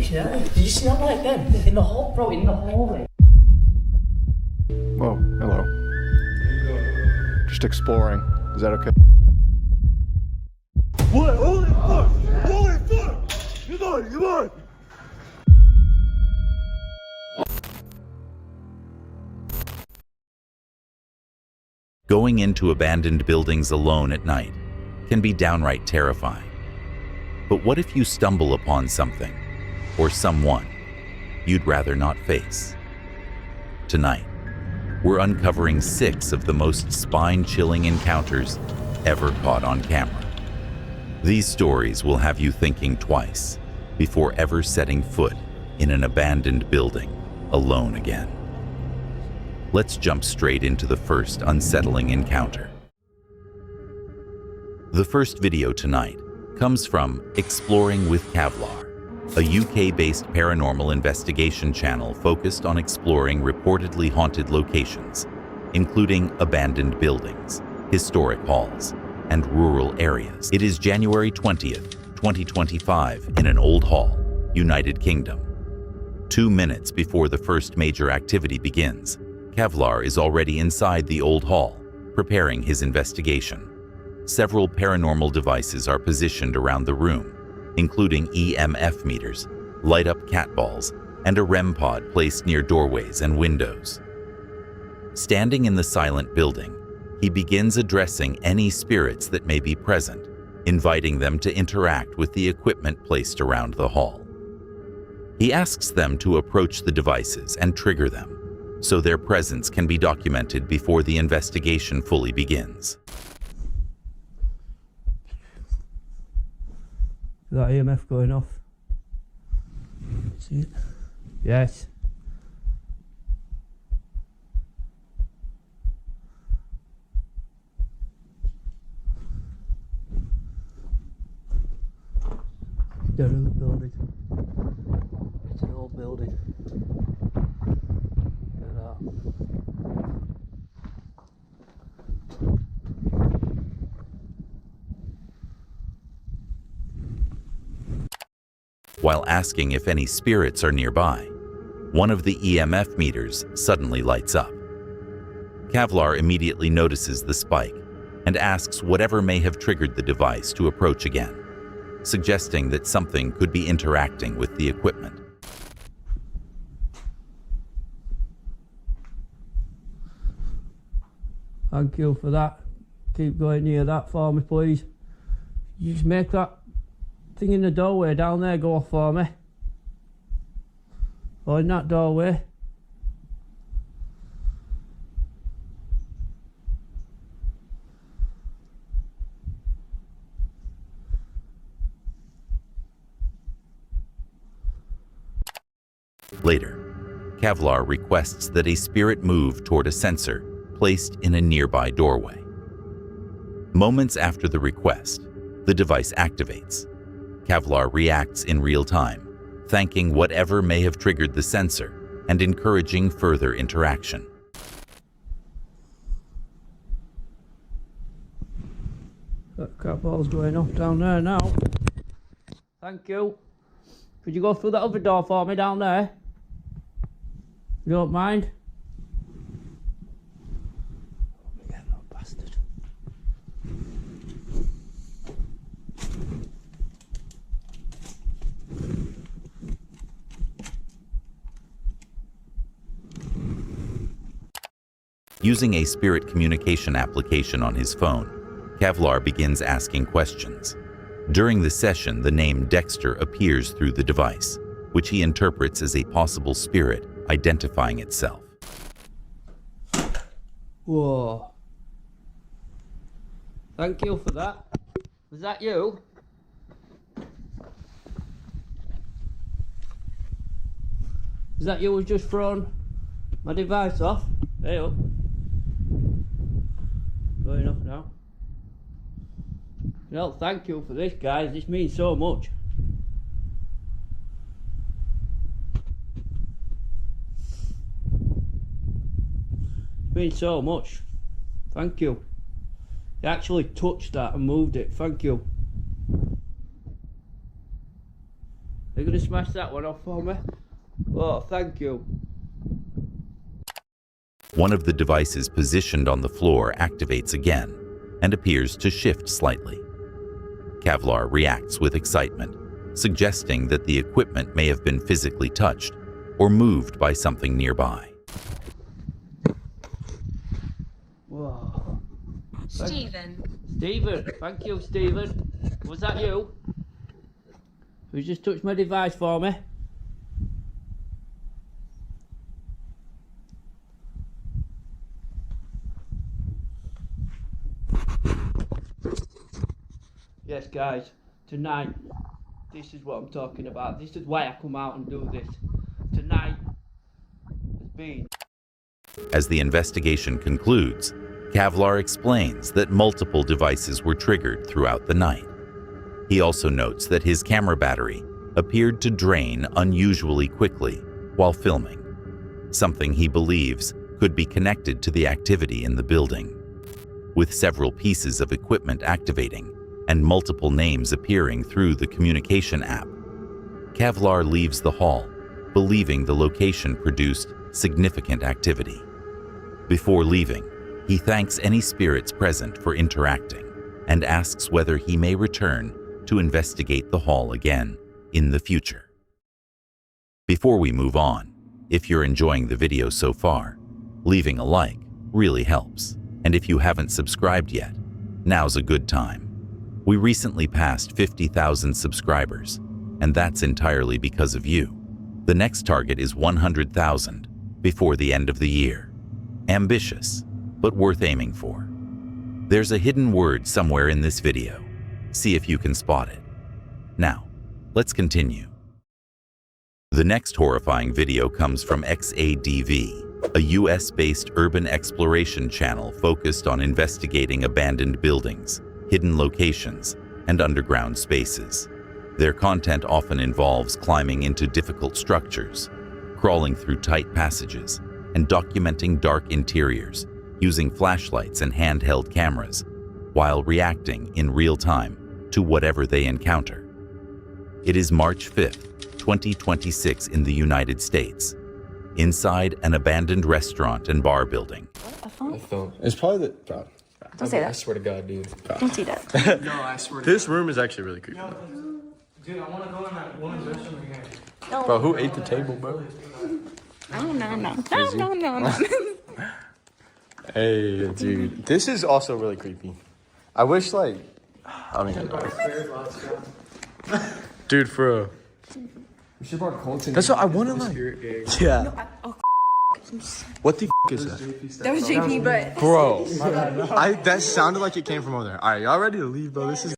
Fucking hell. Did you see that light then? In the hall, bro, in the hallway. Whoa, hello. Just exploring. Is that okay? What? Holy fuck! Holy fuck! Come on, come on! Going into abandoned buildings alone at night can be downright terrifying. But what if you stumble upon something, or someone, you'd rather not face? Tonight, we're uncovering 6 of the most spine-chilling encounters ever caught on camera. These stories will have you thinking twice before ever setting foot in an abandoned building alone again. Let's jump straight into the first unsettling encounter. The first video tonight comes from Exploring with Kevlar, a UK-based paranormal investigation channel focused on exploring reportedly haunted locations, including abandoned buildings, historic halls, and rural areas. It is January 20th, 2025 in an old hall, United Kingdom. 2 minutes before the first major activity begins, Kevlar is already inside the old hall, preparing his investigation. Several paranormal devices are positioned around the room, including EMF meters, light-up cat balls, and a REM pod placed near doorways and windows. Standing in the silent building, he begins addressing any spirits that may be present, inviting them to interact with the equipment placed around the hall. He asks them to approach the devices and trigger them, so their presence can be documented before the investigation fully begins. Is that EMF going off? See it? Yes. They're in the building. It's an old building. Look at that. While asking if any spirits are nearby, one of the EMF meters suddenly lights up. Kevlar immediately notices the spike and asks whatever may have triggered the device to approach again, suggesting that something could be interacting with the equipment. Thank you for that. Keep going near that for me, please. You just make that thing in the doorway down there go off for me. Or in that doorway. Later, Kevlar requests that a spirit move toward a sensor placed in a nearby doorway. Moments after the request, the device activates. Kevlar reacts in real time, thanking whatever may have triggered the sensor and encouraging further interaction. That cat ball's going off down there now. Thank you. Could you go through that other door for me down there? You don't mind? Yeah, little bastard. Using a spirit communication application on his phone, Kevlar begins asking questions. During the session, the name Dexter appears through the device, which he interprets as a possible spirit identifying itself. Whoa. Thank you for that. Was that you? Is that you who's just thrown my device off? Hey up. Going off now. Well, thank you for this, guys. This means so much. It means so much. Thank you. You actually touched that and moved it. Thank you. Are you gonna smash that one off for me. Oh, thank you. One of the devices positioned on the floor activates again and appears to shift slightly. Kevlar reacts with excitement, suggesting that the equipment may have been physically touched or moved by something nearby. Whoa. Stephen. Stephen, thank you, Stephen. Was that you? Who just touched my device for me? Yes, guys, tonight, this is what I'm talking about. This is why I come out and do this. Tonight has been... As the investigation concludes, Kevlar explains that multiple devices were triggered throughout the night. He also notes that his camera battery appeared to drain unusually quickly while filming, something he believes could be connected to the activity in the building. With several pieces of equipment activating and multiple names appearing through the communication app, Kevlar leaves the hall, believing the location produced significant activity. Before leaving, he thanks any spirits present for interacting and asks whether he may return to investigate the hall again in the future. Before we move on, if you're enjoying the video so far, leaving a like really helps. And if you haven't subscribed yet, now's a good time. We recently passed 50,000 subscribers, and that's entirely because of you. The next target is 100,000 before the end of the year. Ambitious, but worth aiming for. There's a hidden word somewhere in this video. See if you can spot it. Now, let's continue. The next horrifying video comes from XADV, a US-based urban exploration channel focused on investigating abandoned buildings, hidden locations, and underground spaces. Their content often involves climbing into difficult structures, crawling through tight passages, and documenting dark interiors using flashlights and handheld cameras, while reacting in real time to whatever they encounter. It is March 5th, 2026 in the United States, inside an abandoned restaurant and bar building. A phone? It's probably the... Bro, Don't say that. I swear to God, dude. Don't say that. No, I swear to God. This room is actually really creepy. Dude, I want to go in that woman's restroom again. No. Bro, who ate the table, bro? No. Hey, dude. This is also really creepy. I wish, like... I don't even know. Dude, for real. We should brought Colton. That's what I want to, like... Yeah. What the is that? That was JP, but... Bro, that sounded like it came from over there. All right, y'all ready to leave, bro? This is...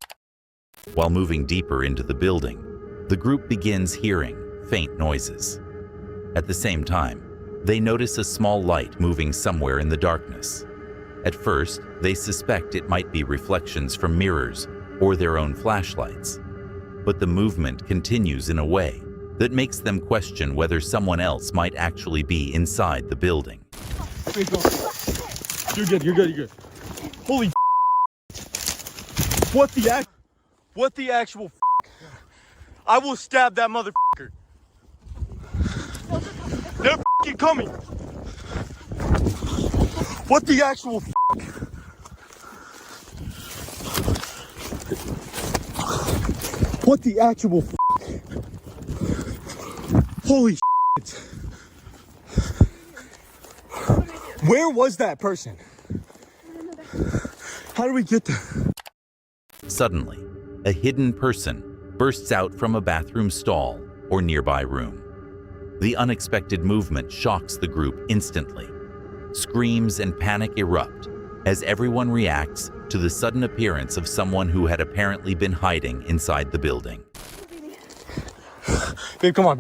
While moving deeper into the building, the group begins hearing faint noises. At the same time, they notice a small light moving somewhere in the darkness. At first, they suspect it might be reflections from mirrors or their own flashlights. But the movement continues in a way that makes them question whether someone else might actually be inside the building. You're good. Holy What the actual I will stab that motherfucker. They're f***ing coming. What the actual What the actual Holy shit. Where was that person? How do we get there? Suddenly, a hidden person bursts out from a bathroom stall or nearby room. The unexpected movement shocks the group instantly. Screams and panic erupt as everyone reacts to the sudden appearance of someone who had apparently been hiding inside the building. Babe, come on.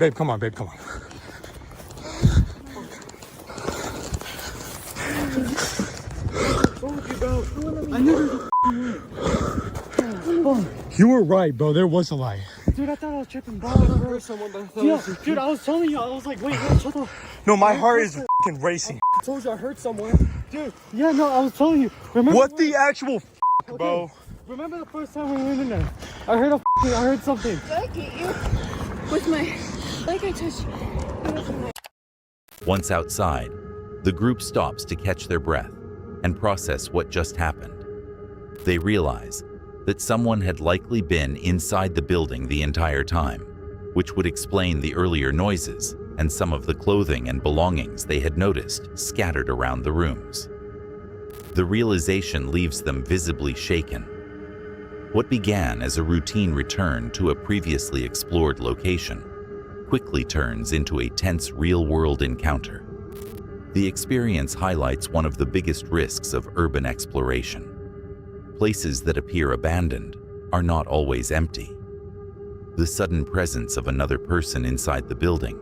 You were right, bro. There was a light. Dude, I thought I was tripping balls. I heard someone, but I thought dude, I was telling you, I was like, wait, shut up. No, my heart is f***ing racing. I told you I heard someone. Dude, yeah, no, I was telling you. Remember What the actual f***, bro? Remember the first time we went in there? I heard something. Did I get you? with my, like I touched. Once outside, the group stops to catch their breath and process what just happened. They realize that someone had likely been inside the building the entire time, which would explain the earlier noises and some of the clothing and belongings they had noticed scattered around the rooms. The realization leaves them visibly shaken. What began as a routine return to a previously explored location quickly turns into a tense real-world encounter. The experience highlights one of the biggest risks of urban exploration. Places that appear abandoned are not always empty. The sudden presence of another person inside the building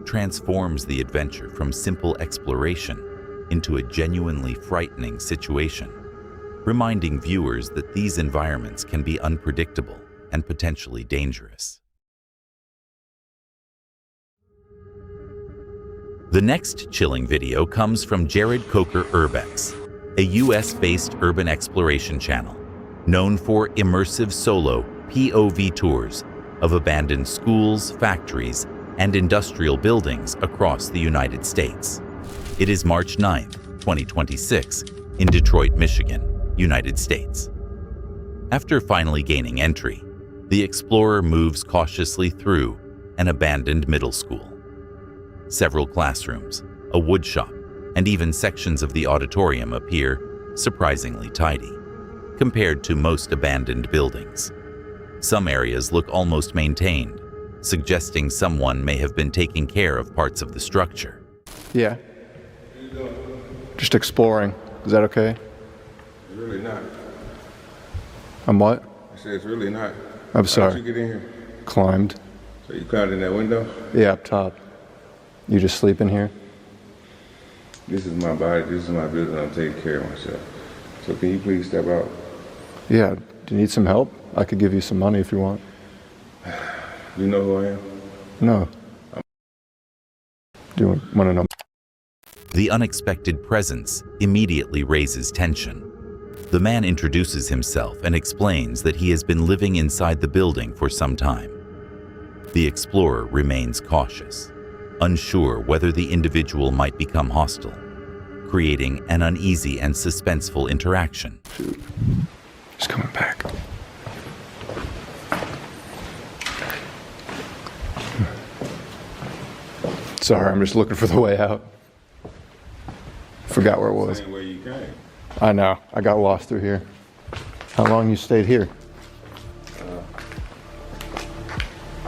transforms the adventure from simple exploration into a genuinely frightening situation, reminding viewers that these environments can be unpredictable and potentially dangerous. The next chilling video comes from Jared Coker Urbex, a US-based urban exploration channel known for immersive solo POV tours of abandoned schools, factories, and industrial buildings across the United States. It is March 9, 2026, in Detroit, Michigan, United States. After finally gaining entry, the explorer moves cautiously through an abandoned middle school. Several classrooms, a woodshop, and even sections of the auditorium appear surprisingly tidy, compared to most abandoned buildings. Some areas look almost maintained, suggesting someone may have been taking care of parts of the structure. Yeah. Just exploring. Is that okay? It's really not. I'm what? I said it's really not. I'm How sorry. did you get in here? Climbed. So you climbed in that window? Yeah, up top. You just sleep in here? This is my body. This is my business. I'm taking care of myself. So can you please step out? Yeah. Do you need some help? I could give you some money if you want. You know who I am? No. Do you want to know? The unexpected presence immediately raises tension. The man introduces himself and explains that he has been living inside the building for some time. The explorer remains cautious, unsure whether the individual might become hostile, creating an uneasy and suspenseful interaction. Shoot. He's coming back. Sorry, I'm just looking for the way out. Forgot where it was. Same way you came. I know. I got lost through here. How long you stayed here?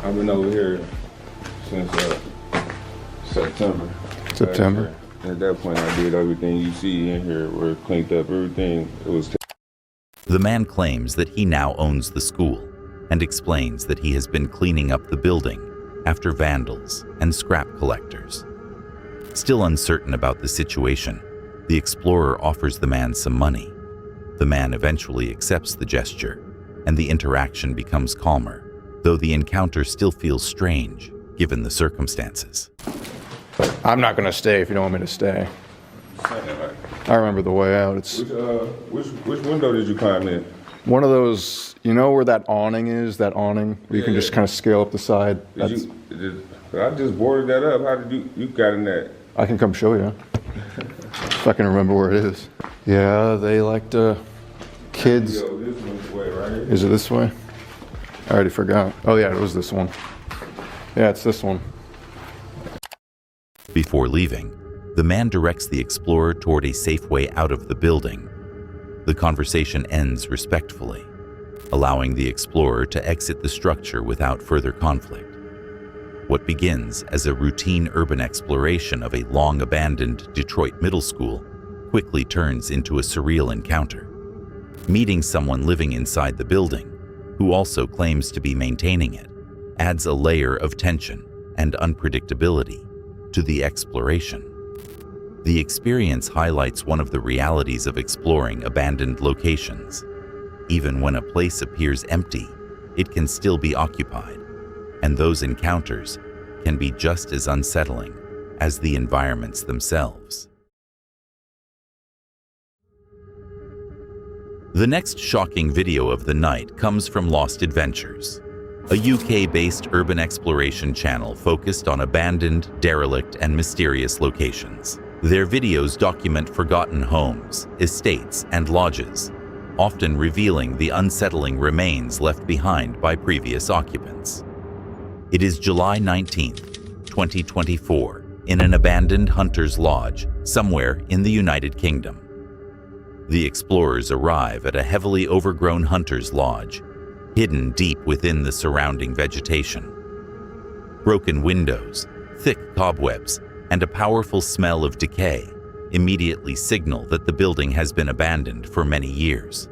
I've been over here since September. September? last year. At that point, I did everything you see in here. We're cleaned up everything. It was. The man claims that he now owns the school and explains that he has been cleaning up the building after vandals and scrap collectors. Still uncertain about the situation, the explorer offers the man some money. The man eventually accepts the gesture, and the interaction becomes calmer, though the encounter still feels strange given the circumstances. I'm not gonna stay if you don't want me to stay. I remember the way out. It's Which window did you climb in? one of those, you know where that awning is? That awning where you can Yeah, just yeah. kind of scale up the side. I just boarded that up. How did you got in that? I can come show you if I can remember where it is. Yeah, they like to. Kids. Yo, this one's way right here. Is it this way? I already forgot. Oh yeah, it was this one. Yeah, it's this one. Before leaving, the man directs the explorer toward a safe way out of the building. The conversation ends respectfully, allowing the explorer to exit the structure without further conflict. What begins as a routine urban exploration of a long-abandoned Detroit middle school quickly turns into a surreal encounter. Meeting someone living inside the building, who also claims to be maintaining it, adds a layer of tension and unpredictability to the exploration. The experience highlights one of the realities of exploring abandoned locations. Even when a place appears empty, it can still be occupied, and those encounters can be just as unsettling as the environments themselves. The next shocking video of the night comes from Lost Adventures. a UK-based urban exploration channel focused on abandoned, derelict, and mysterious locations. Their videos document forgotten homes, estates, and lodges, often revealing the unsettling remains left behind by previous occupants. It is July 19th, 2024, in an abandoned hunter's lodge somewhere in the United Kingdom. The explorers arrive at a heavily overgrown hunter's lodge, hidden deep within the surrounding vegetation. Broken windows, thick cobwebs, and a powerful smell of decay immediately signal that the building has been abandoned for many years.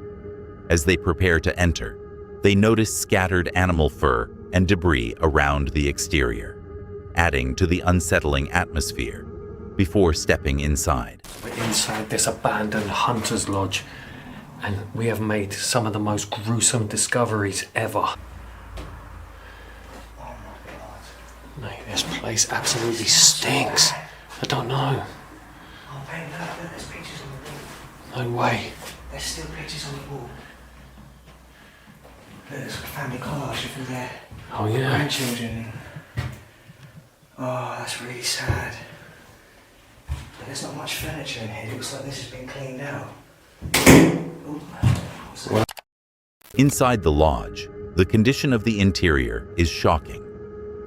As they prepare to enter, they notice scattered animal fur and debris around the exterior, adding to the unsettling atmosphere before stepping inside. We're inside this abandoned hunter's lodge, and we have made some of the most gruesome discoveries ever. Oh my god. Mate, this place absolutely stinks. I don't know. Oh mate, look, there's pictures on the wall. No way. There's still pictures on the wall. Look, there's a family collage of their Oh yeah. grandchildren. Oh, that's really sad. But there's not much furniture in here. It looks like this has been cleaned out. Ooh. Inside the lodge, the condition of the interior is shocking.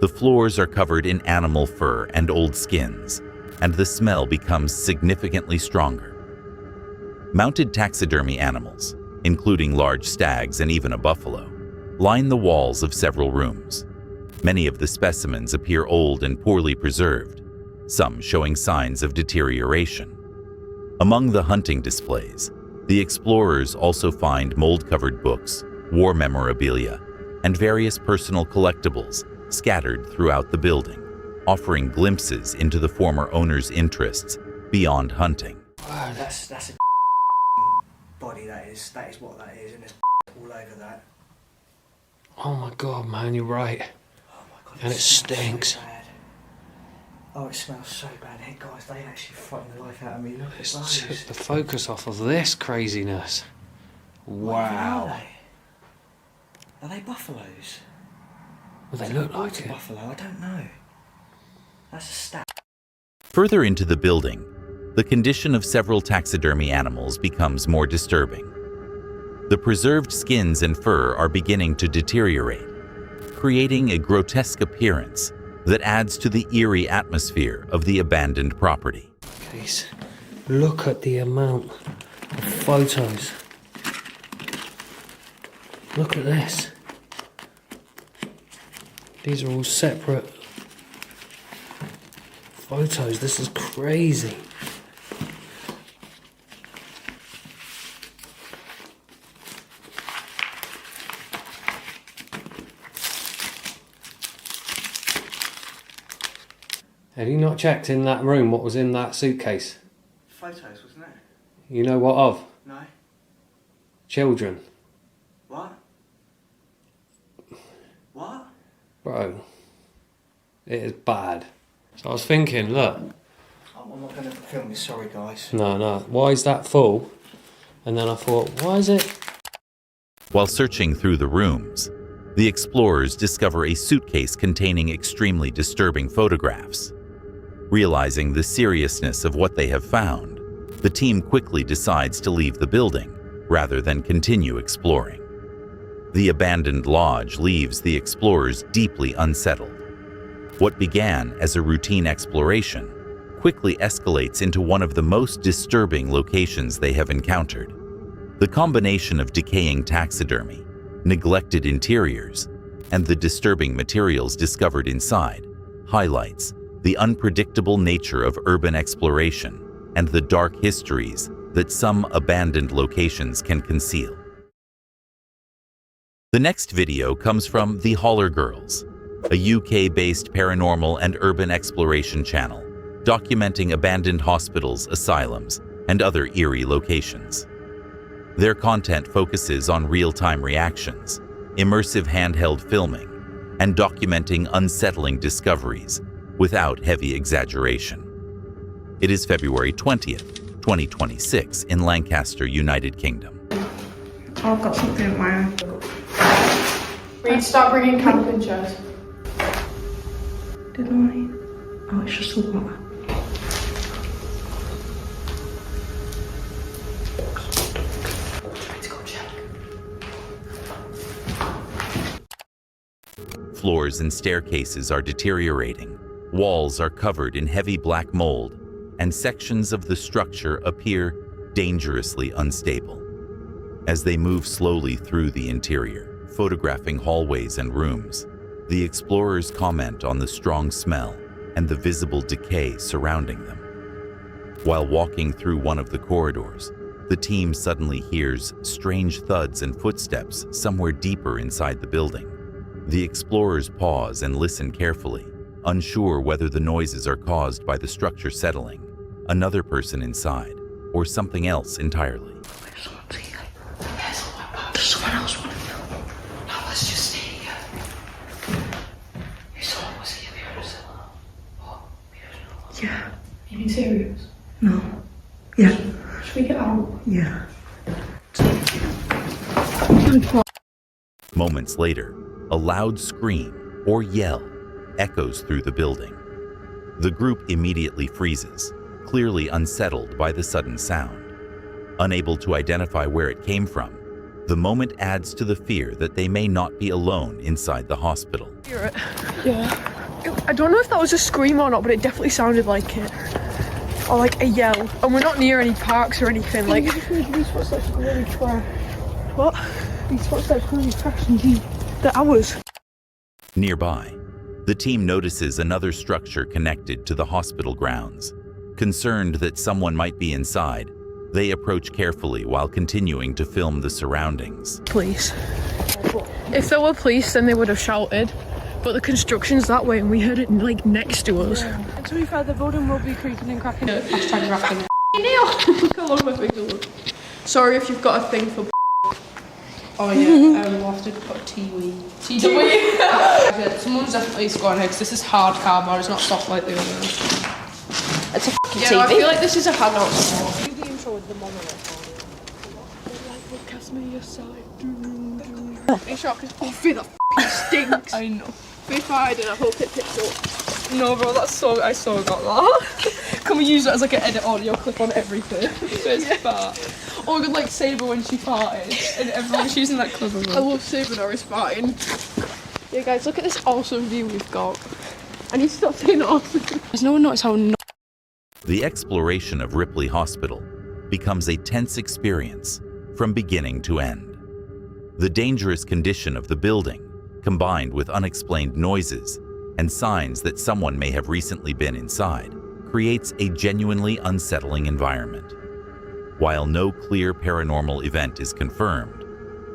The floors are covered in animal fur and old skins, and the smell becomes significantly stronger. Mounted taxidermy animals, including large stags and even a buffalo, line the walls of several rooms. Many of the specimens appear old and poorly preserved, some showing signs of deterioration. Among the hunting displays, the explorers also find mold-covered books, war memorabilia, and various personal collectibles scattered throughout the building, offering glimpses into the former owner's interests beyond hunting. Wow, that's a body, that is what that is, and there's all over that. Oh my god, man, you're right. Oh my god, And it stinks. So bad. Oh, it smells so bad. Hey guys, they actually frightened the life out of me. Look at It's those. took the focus off of this craziness. Wow. Are they buffaloes? Well, they look Water like it. buffalo, I don't know. That's a stat. Further into the building, the condition of several taxidermy animals becomes more disturbing. The preserved skins and fur are beginning to deteriorate, creating a grotesque appearance that adds to the eerie atmosphere of the abandoned property. Please, look at the amount of photos. Look at this. These are all separate photos. This is crazy. Have you not checked in that room what was in that suitcase? Photos, wasn't it? You know what of? No. Children. What? What? Bro, it is bad. So I was thinking, look, I'm not going to film this, sorry guys. no, why is that full? And then I thought, why is it? While searching through the rooms, the explorers discover a suitcase containing extremely disturbing photographs. Realizing the seriousness of what they have found, the team quickly decides to leave the building rather than continue exploring. The abandoned lodge leaves the explorers deeply unsettled. What began as a routine exploration quickly escalates into one of the most disturbing locations they have encountered. The combination of decaying taxidermy, neglected interiors, and the disturbing materials discovered inside highlights the unpredictable nature of urban exploration and the dark histories that some abandoned locations can conceal. The next video comes from The Holler Girls, a UK-based paranormal and urban exploration channel documenting abandoned hospitals, asylums, and other eerie locations. Their content focuses on real-time reactions, immersive handheld filming, and documenting unsettling discoveries without heavy exaggeration. It is February 20th, 2026 in Lancaster, United Kingdom. I've got something in my eye. We need to start bringing camping chairs. Did I? Oh, it's just the water. Let's go check. Floors and staircases are deteriorating, walls are covered in heavy black mold, and sections of the structure appear dangerously unstable. As they move slowly through the interior, photographing hallways and rooms, the explorers comment on the strong smell and the visible decay surrounding them. While walking through one of the corridors, the team suddenly hears strange thuds and footsteps somewhere deeper inside the building. The explorers pause and listen carefully, unsure whether the noises are caused by the structure settling, another person inside, or something else entirely. Someone's here. There's someone else wanting to film. No, let's just stay here. If someone was here, we would have said, what? Yeah. You being serious? No. Yeah. Should we get out? Yeah. Moments later, a loud scream or yell echoes through the building. The group immediately freezes, clearly unsettled by the sudden sound. Unable to identify where it came from, the moment adds to the fear that they may not be alone inside the hospital. Hear it? Yeah. I don't know if that was a scream or not, but it definitely sounded like it. Or like a yell. And we're not near any parks or anything. Like, these footsteps are really trash. What? These footsteps are really trash indeed. They're ours. Nearby, the team notices another structure connected to the hospital grounds. Concerned that someone might be inside, they approach carefully while continuing to film the surroundings. Police. If there were police, then they would have shouted. But the construction's that way and we heard it like next to us. Yeah. And to be fair, the building will be creaking and cracking. Hashtag rapping. Look how long my finger looks. Sorry if you've got a thing for Oh yeah, we'll have to put TW. Someone's definitely scoring here because this is hard cardboard, it's not soft like the other. It's a fucking Yeah, TV. no, I feel like this is a hangout. Do the intro with the monolith. Cast me aside. Are you sure? Because I feel that stinks. I know. Be fine and I hope it picks up. No bro, that's so, I so got that. Can we use that as like an edit audio clip on everything? It's fart. Or we could like Saber when she farted and everyone's using that clip of I love Saber Norris farting. Yeah guys, look at this awesome view we've got. I need to stop saying awesome. Does no one notice how The exploration of Ripley Hospital becomes a tense experience from beginning to end. The dangerous condition of the building, combined with unexplained noises and signs that someone may have recently been inside, creates a genuinely unsettling environment. While no clear paranormal event is confirmed,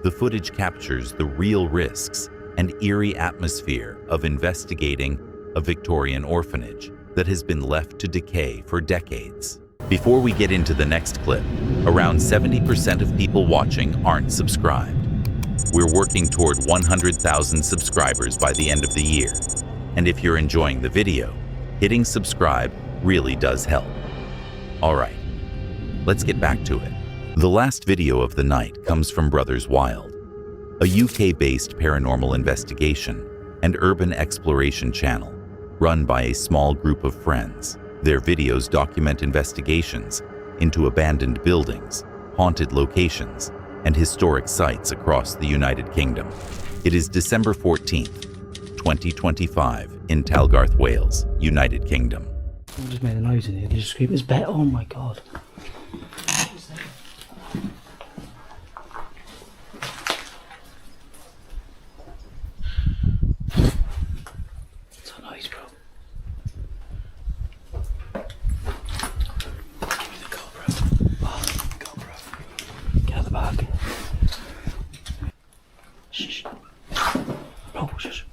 the footage captures the real risks and eerie atmosphere of investigating a Victorian orphanage that has been left to decay for decades. Before we get into the next clip, around 70% of people watching aren't subscribed. We're working toward 100,000 subscribers by the end of the year. And if you're enjoying the video, hitting subscribe really does help. All right, let's get back to it. The last video of the night comes from Brothers Wild, a UK-based paranormal investigation and urban exploration channel run by a small group of friends. Their videos document investigations into abandoned buildings, haunted locations, and historic sites across the United Kingdom. It is December 14th, 2025 in Talgarth, Wales, United Kingdom. I just made a noise in here. They just scream, it's better. Oh my god. It's a noise, bro. Give me the GoPro. Oh, GoPro. Get out of the bag. Shh. Bro, shush.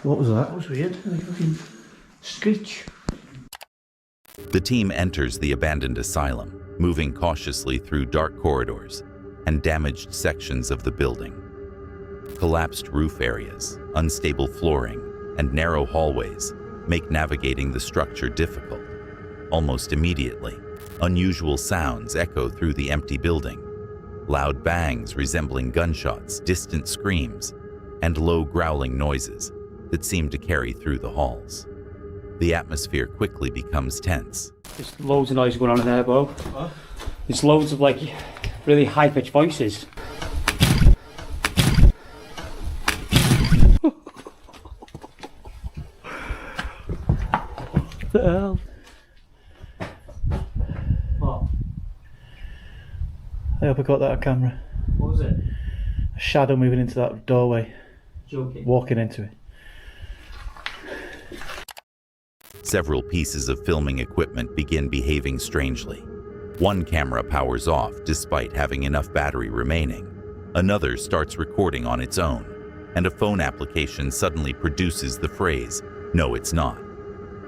What was that? That was weird. A fucking screech. The team enters the abandoned asylum, moving cautiously through dark corridors and damaged sections of the building. Collapsed roof areas, unstable flooring, and narrow hallways make navigating the structure difficult. Almost immediately, unusual sounds echo through the empty building. Loud bangs resembling gunshots, distant screams, and low growling noises that seem to carry through the halls. The atmosphere quickly becomes tense. There's loads of noise going on in there, bro. What? There's loads of like really high-pitched voices. What the hell? What? I hope I got that on camera. What was it? A shadow moving into that doorway. Joking. Walking into it. Several pieces of filming equipment begin behaving strangely. One camera powers off despite having enough battery remaining. Another starts recording on its own, and a phone application suddenly produces the phrase, "No, it's not."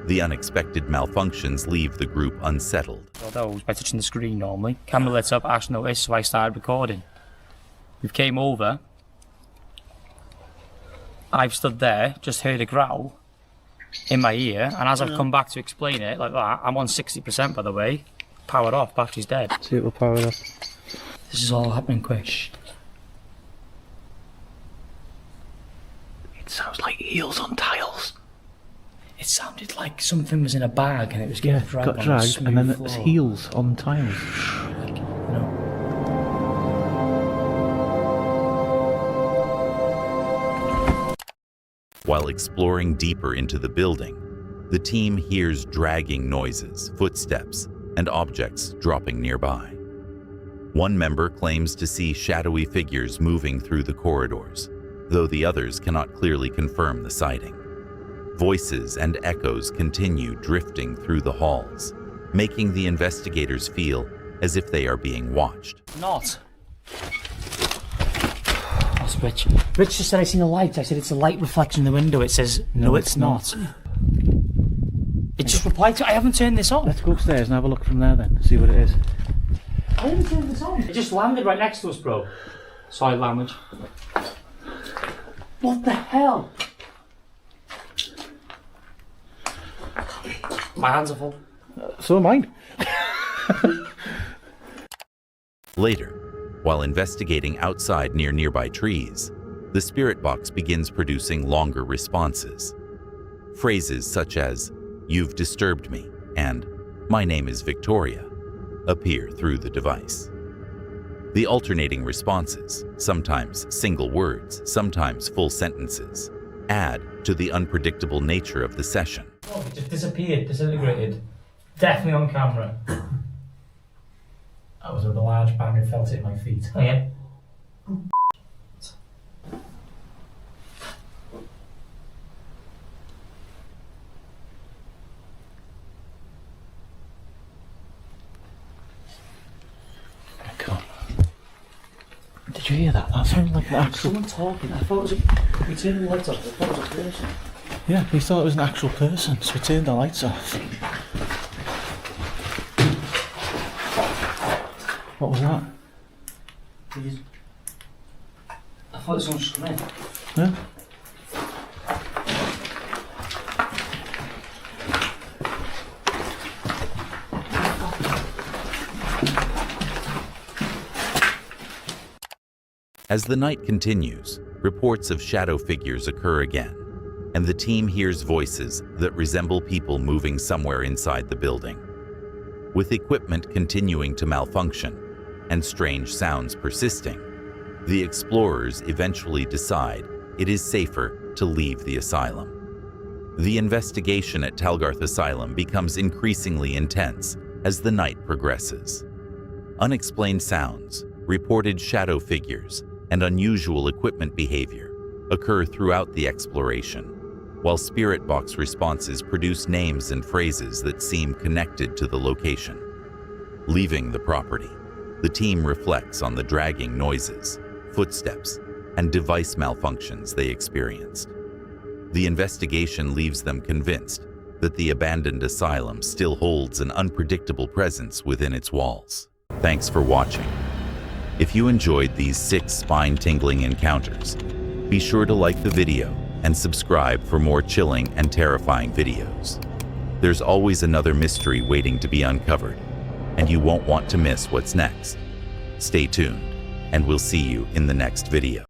The unexpected malfunctions leave the group unsettled. Those by touching the screen normally. Camera lit up, Ash noticed, so I started recording. We came over. I've stood there, just heard a growl in my ear, and as I've come back to explain it like that, I'm on 60% by the way. Powered off, battery's dead. See it will power it up. This is all happening quick. It sounds like heels on tiles. It sounded like something was in a bag and it was getting dragged got on dragged, a smooth and then floor. it's heels on tiles. Like, you know. While exploring deeper into the building, the team hears dragging noises, footsteps, and objects dropping nearby. One member claims to see shadowy figures moving through the corridors, though the others cannot clearly confirm the sighting. Voices and echoes continue drifting through the halls, making the investigators feel as if they are being watched. Not. That's Rich. Rich just said I seen a light. I said it's a light reflection in the window. It says, no it's not. It just replied to, I haven't turned this on. Let's go upstairs and have a look from there then, see what it is. I haven't turned this on. It just landed right next to us, bro. Sorry, language. What the hell? My hands are full. So are mine. Later, while investigating outside near nearby trees, the spirit box begins producing longer responses. Phrases such as, "You've disturbed me," and "My name is Victoria," appear through the device. The alternating responses, sometimes single words, sometimes full sentences, add to the unpredictable nature of the session. Oh, it just disappeared, disintegrated. Definitely on camera. That was with a large bang and felt it in my feet. Oh yeah? Come on. Did you hear that? That sounded like an actual... Someone talking. I thought it was a... We turned the lights off. I thought it was a person. Yeah, we thought it was an actual person, so we turned the lights off. What was that? I thought someone just come in. Yeah? As the night continues, reports of shadow figures occur again, and the team hears voices that resemble people moving somewhere inside the building. With equipment continuing to malfunction and strange sounds persisting, the explorers eventually decide it is safer to leave the asylum. The investigation at Talgarth Asylum becomes increasingly intense as the night progresses. Unexplained sounds, reported shadow figures, and unusual equipment behavior occur throughout the exploration, while spirit box responses produce names and phrases that seem connected to the location. Leaving the property, the team reflects on the dragging noises, footsteps, and device malfunctions they experienced. The investigation leaves them convinced that the abandoned asylum still holds an unpredictable presence within its walls. Thanks for watching. If you enjoyed these 6 spine-tingling encounters, be sure to like the video and subscribe for more chilling and terrifying videos. There's always another mystery waiting to be uncovered, and you won't want to miss what's next. Stay tuned, and we'll see you in the next video.